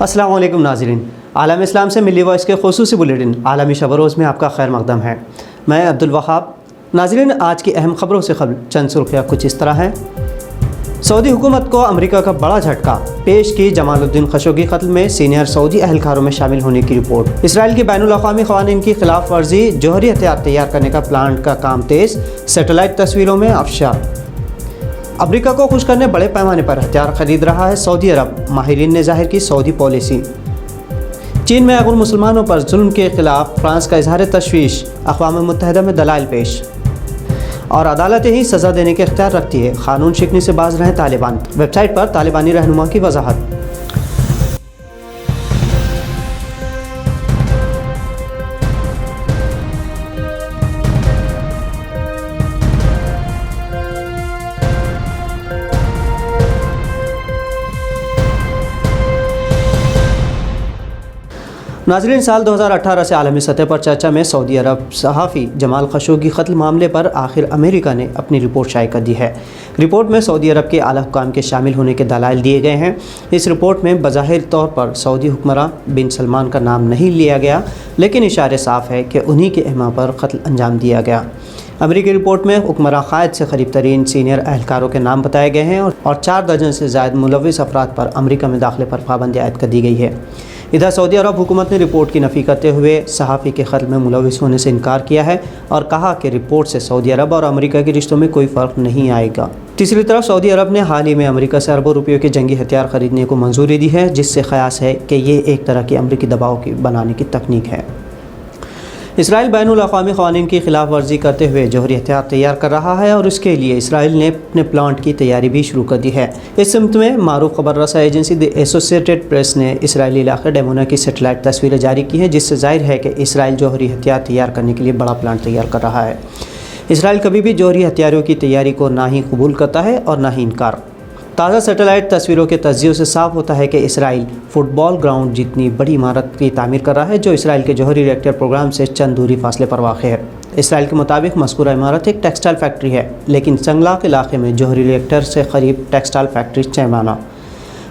السلام علیکم ناظرین، عالم اسلام سے ملی وائس کے خصوصی بلیٹن عالمی شب روز میں آپ کا خیر مقدم ہے۔ میں عبدالوہاب۔ ناظرین، آج کی اہم خبروں سے قبل چند سرخیاں کچھ اس طرح ہیں۔ سعودی حکومت کو امریکہ کا بڑا جھٹکا، پیش کی جمال الدین خشوگی قتل میں سینئر سعودی اہلکاروں میں شامل ہونے کی رپورٹ۔ اسرائیل کی بین الاقوامی قوانین کی خلاف ورزی، جوہری ہتھیار تیار کرنے کا پلانٹ کا کام تیز، سیٹلائٹ تصویروں میں افشا۔ امریکہ کو خوش کرنے بڑے پیمانے پر ہتھیار خرید رہا ہے سعودی عرب، ماہرین نے ظاہر کی سعودی پالیسی۔ چین میں غیر مسلمانوں پر ظلم کے خلاف فرانس کا اظہار تشویش، اقوام متحدہ میں دلائل پیش۔ اور عدالت ہی سزا دینے کے اختیار رکھتی ہے، قانون شکنی سے باز رہے طالبان، ویب سائٹ پر طالبانی رہنما کی وضاحت۔ ناظرین، سال 2018 سے عالمی سطح پر چرچا میں سعودی عرب صحافی جمال خشوگی قتل معاملے پر آخر امریکہ نے اپنی رپورٹ شائع کر دی ہے۔ رپورٹ میں سعودی عرب کے اعلیٰ حکام کے شامل ہونے کے دلائل دیے گئے ہیں۔ اس رپورٹ میں بظاہر طور پر سعودی حکمراں بن سلمان کا نام نہیں لیا گیا، لیکن اشارے صاف ہے کہ انہی کے اہما پر قتل انجام دیا گیا۔ امریکی رپورٹ میں حکمراں قائد سے قریب ترین سینئر اہلکاروں کے نام بتائے گئے ہیں اور 4 درجن سے زائد ملوث افراد پر امریکہ میں داخلے پر پابندی عائد کر دی گئی ہے۔ ادھر سعودی عرب حکومت نے رپورٹ کی نفی کرتے ہوئے صحافی کے قتل میں ملوث ہونے سے انکار کیا ہے اور کہا کہ رپورٹ سے سعودی عرب اور امریکہ کے رشتوں میں کوئی فرق نہیں آئے گا۔ تیسری طرف سعودی عرب نے حال ہی میں امریکہ سے اربوں روپیوں کے جنگی ہتھیار خریدنے کو منظوری دی ہے، جس سے قیاس ہے کہ یہ ایک طرح کی امریکی دباؤ کی بنانے کی تکنیک ہے۔ اسرائیل بین الاقوامی قوانین کی خلاف ورزی کرتے ہوئے جوہری ہتھیار تیار کر رہا ہے اور اس کے لیے اسرائیل نے اپنے پلانٹ کی تیاری بھی شروع کر دی ہے۔ اس سمت میں معروف خبر رساں ایجنسی دی ایسوسیٹڈ پریس نے اسرائیلی علاقے ڈیمونا کی سیٹلائٹ تصویریں جاری کی ہیں، جس سے ظاہر ہے کہ اسرائیل جوہری ہتھیار تیار کرنے کے لیے بڑا پلانٹ تیار کر رہا ہے۔ اسرائیل کبھی بھی جوہری ہتھیاروں کی تیاری کو نہ ہی قبول کرتا ہے اور نہ ہی انکار۔ تازہ سیٹلائٹ تصویروں کے تجزیوں سے صاف ہوتا ہے کہ اسرائیل فٹ بال گراؤنڈ جتنی بڑی عمارت کی تعمیر کر رہا ہے، جو اسرائیل کے جوہری ری ایکٹر پروگرام سے چند دوری فاصلے پر واقع ہے۔ اسرائیل کے مطابق مذکورہ عمارت ایک ٹیکسٹائل فیکٹری ہے، لیکن سنگلاق علاقے میں جوہری ری ایکٹر سے قریب ٹیکسٹائل فیکٹری چیمانہ۔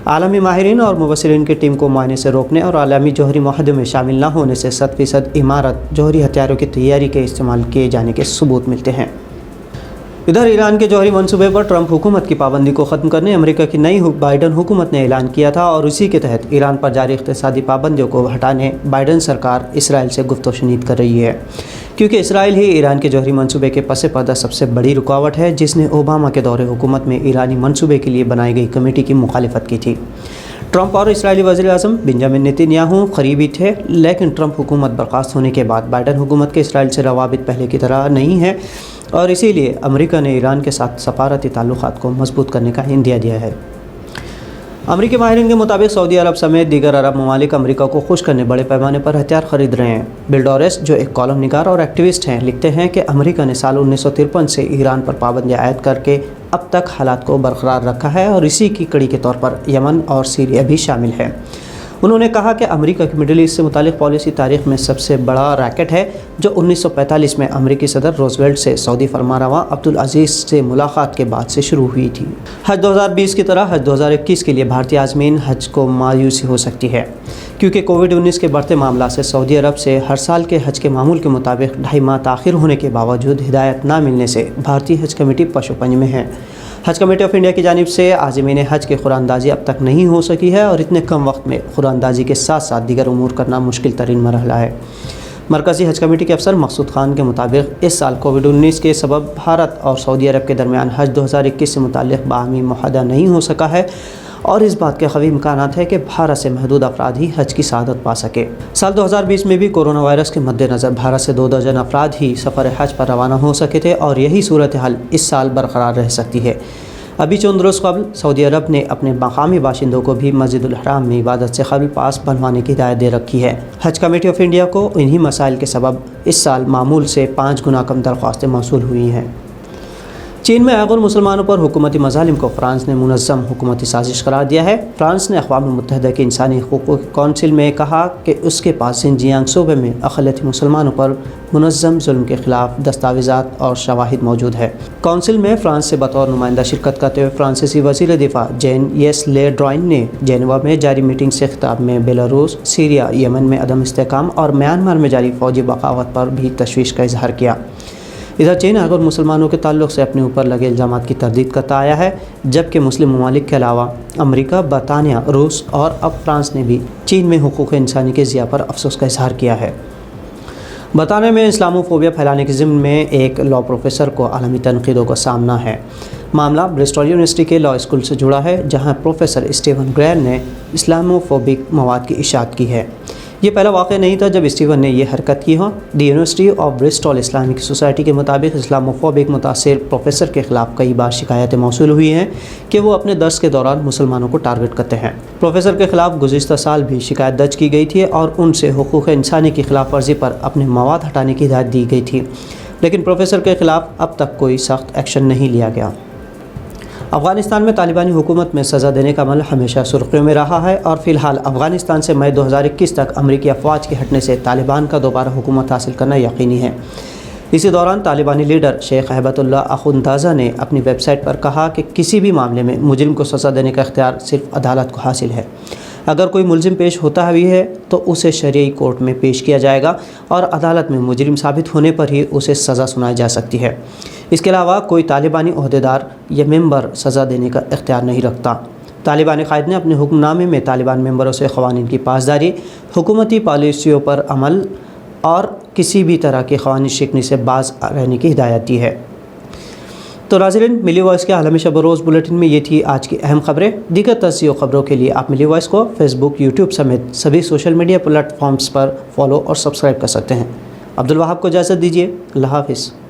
عالمی ماہرین اور مبصرین کی ٹیم کو معائنے سے روکنے اور عالمی جوہری معاہدے میں شامل نہ ہونے سے 100% عمارت جوہری ہتھیاروں کی تیاری کے استعمال کیے جانے کے ثبوت ملتے ہیں۔ ادھر ایران کے جوہری منصوبے پر ٹرمپ حکومت کی پابندی کو ختم کرنے امریکہ کی نئی بائیڈن حکومت نے اعلان کیا تھا اور اسی کے تحت ایران پر جاری اقتصادی پابندیوں کو ہٹانے بائیڈن سرکار اسرائیل سے گفت و شنید کر رہی ہے، کیونکہ اسرائیل ہی ایران کے جوہری منصوبے کے پس پردہ سب سے بڑی رکاوٹ ہے، جس نے اوباما کے دور حکومت میں ایرانی منصوبے کے لیے بنائی گئی کمیٹی کی مخالفت کی تھی۔ ٹرمپ اور اسرائیلی وزیر اعظم بنجامن نیتن یاہو قریبی تھے، لیکن ٹرمپ حکومت برخاست ہونے کے بعد بائیڈن حکومت کے اسرائیل سے روابط پہلے کی طرح نہیں ہیں اور اسی لیے امریکہ نے ایران کے ساتھ سفارتی تعلقات کو مضبوط کرنے کا عندیہ دیا ہے۔ امریکی ماہرین کے مطابق سعودی عرب سمیت دیگر عرب ممالک امریکہ کو خوش کرنے بڑے پیمانے پر ہتھیار خرید رہے ہیں۔ بل ڈورس، جو ایک کالم نگار اور ایکٹیوسٹ ہیں، لکھتے ہیں کہ امریکہ نے سال 1953 سے ایران پر پابندی عائد کر کے اب تک حالات کو برقرار رکھا ہے اور اسی کی کڑی کے طور پر یمن اور سیریا بھی شامل ہے۔ انہوں نے کہا کہ امریکہ کی مڈل ایسٹ سے متعلق پالیسی تاریخ میں سب سے بڑا ریکٹ ہے، جو 1945 میں امریکی صدر روزویلٹ سے سعودی فرمانروا عبدالعزیز سے ملاقات کے بعد سے شروع ہوئی تھی۔ حج 2020 کی طرح حج 2021 کے لیے بھارتی عازمین حج کو مایوسی ہو سکتی ہے، کیونکہ کووڈ-19 کے بڑھتے معاملات سے سعودی عرب سے ہر سال کے حج کے معمول کے مطابق 2.5 ماہ تاخیر ہونے کے باوجود ہدایت نہ ملنے سے بھارتی حج کمیٹی پش و پنج میں ہے۔ حج کمیٹی آف انڈیا کی جانب سے عازمین حج کی قرآن اندازی اب تک نہیں ہو سکی ہے اور اتنے کم وقت میں قرآن اندازی کے ساتھ ساتھ دیگر امور کرنا مشکل ترین مرحلہ ہے۔ مرکزی حج کمیٹی کے افسر مقصود خان کے مطابق اس سال کووڈ-19 کے سبب بھارت اور سعودی عرب کے درمیان حج 2021 سے متعلق باہمی معاہدہ نہیں ہو سکا ہے اور اس بات کے قوی امکانات ہے کہ بھارت سے محدود افراد ہی حج کی سعادت پا سکے۔ سال 2020 میں بھی کورونا وائرس کے مد نظر بھارت سے 2 درجن افراد ہی سفر حج پر روانہ ہو سکے تھے اور یہی صورتحال اس سال برقرار رہ سکتی ہے۔ ابھی چند روز قبل سعودی عرب نے اپنے مقامی باشندوں کو بھی مسجد الحرام میں عبادت سے قبل پاس بنوانے کی ہدایت دے رکھی ہے۔ حج کمیٹی آف انڈیا کو انہی مسائل کے سبب اس سال معمول سے 5 گنا کم درخواستیں موصول ہوئی ہیں۔ چین میں غیر مسلمانوں پر حکومتی مظالم کو فرانس نے منظم حکومتی سازش قرار دیا ہے۔ فرانس نے اقوام متحدہ کے انسانی حقوق کونسل میں کہا کہ اس کے پاس زنجیانگ صوبے میں اقلیتی مسلمانوں پر منظم ظلم کے خلاف دستاویزات اور شواہد موجود ہے۔ کونسل میں فرانس سے بطور نمائندہ شرکت کرتے ہوئے فرانسیسی وزیر دفاع جین یس لے ڈرائن نے جنیوا میں جاری میٹنگ سے خطاب میں بیلاروس، سیریا، یمن میں عدم استحکام اور میانمار میں جاری فوجی بغاوت پر بھی تشویش کا اظہار کیا۔ ادھر چین غیر مسلمانوں کے تعلق سے اپنے اوپر لگے الزامات کی تردید کرتا آیا ہے، جبکہ مسلم ممالک کے علاوہ امریکہ، برطانیہ، روس اور اب فرانس نے بھی چین میں حقوق انسانی کے ضیاع پر افسوس کا اظہار کیا ہے۔ برطانیہ میں اسلاموفوبیا پھیلانے کے ضمن میں ایک لاء پروفیسر کو عالمی تنقیدوں کا سامنا ہے۔ معاملہ برسٹول یونیورسٹی کے لاء اسکول سے جڑا ہے، جہاں پروفیسر اسٹیون گریر نے اسلاموفوبک مواد کی اشاعت کی ہے۔ یہ پہلا واقعہ نہیں تھا جب اسٹیون نے یہ حرکت کی ہو۔ دی university of Bristol Islamic society کے مطابق اسلاموفوبک متاثر پروفیسر کے خلاف کئی بار شکایتیں موصول ہوئی ہیں کہ وہ اپنے درس کے دوران مسلمانوں کو ٹارگٹ کرتے ہیں۔ پروفیسر کے خلاف گزشتہ سال بھی شکایت درج کی گئی تھی اور ان سے حقوق انسانی کی خلاف ورزی پر اپنے مواد ہٹانے کی ہدایت دی گئی تھی، لیکن پروفیسر کے خلاف اب تک کوئی سخت ایکشن نہیں لیا گیا۔ افغانستان میں طالبانی حکومت میں سزا دینے کا عمل ہمیشہ سرخیوں میں رہا ہے اور فی الحال افغانستان سے مئی 2021 تک امریکی افواج کے ہٹنے سے طالبان کا دوبارہ حکومت حاصل کرنا یقینی ہے۔ اسی دوران طالبانی لیڈر شیخ ہیبت اللہ اخندزادہ نے اپنی ویب سائٹ پر کہا کہ کسی بھی معاملے میں مجرم کو سزا دینے کا اختیار صرف عدالت کو حاصل ہے۔ اگر کوئی ملزم پیش ہوتا بھی ہے تو اسے شرعی کورٹ میں پیش کیا جائے گا اور عدالت میں مجرم ثابت ہونے پر ہی اسے سزا سنائی جا سکتی ہے۔ اس کے علاوہ کوئی طالبانی عہدیدار یا ممبر سزا دینے کا اختیار نہیں رکھتا۔ طالبانی قائد نے اپنے حکم نامے میں طالبان ممبروں سے قوانین کی پاسداری، حکومتی پالیسیوں پر عمل اور کسی بھی طرح کی قوانین شکنی سے باز رہنے کی ہدایت دی ہے۔ تو ناظرین، ملی وائس کے عالمی شب و روز بلیٹن میں یہ تھی آج کی اہم خبریں۔ دیگر تجزیے و خبروں کے لیے آپ ملی وائس کو فیس بک، یوٹیوب سمیت سبھی سوشل میڈیا پلیٹ فارمز پر فالو اور سبسکرائب کر سکتے ہیں۔ عبدالوہاب کو اجازت دیجیے۔ اللہ حافظ۔